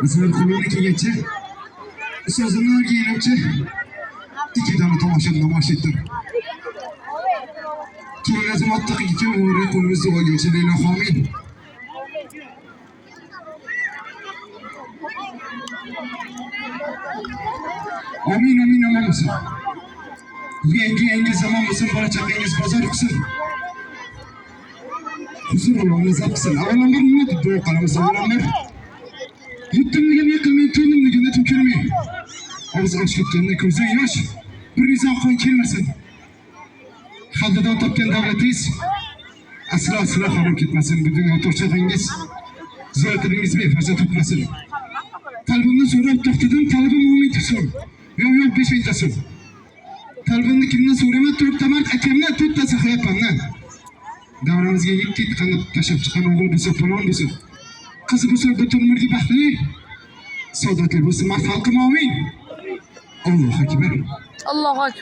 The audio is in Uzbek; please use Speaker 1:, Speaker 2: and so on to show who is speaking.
Speaker 1: Bizlar qo'lini kelgancha, so'zini kiyinimcha, ikkidan namoyish etdim. Keyin azamatda ikki o'g'ri qo'limizni olgancha Leyla xomin. Amin amin amin bo'lsin. Yangi zamon bo'lsin, bola chaqangiz bozor qilsin. Huzur olamiz qilsin. Avvalambor nima deb duo qilamiz avvalambor? Yettimligini yiqilmay, to'nimligini to'kilmay. Og'iz ochayotganda ko'zdan yosh, bir nizam qon kelmasin. Xalqdan topgan davlatingiz aslo xarob ketmasin. Bu dunyo to'shag'ingiz, ziyoratingiz befarzand o'tmasin. Qalbimni so'rab to'xtadim, talabim umid qilsin. Yo'q, 5-tasi. Qalbimni kimdan so'rayman? 4 mart akamdan 4tasi qilyapman. Davramizga yetti qanot tashab chiqqan o'g'il bo'lsa, falon bo'lsa, qizi bo'lsa, butun umrga baxtli, saodatli bo'lsin. Xalqim amin. Allohu akbar.
Speaker 2: Allohu akbar.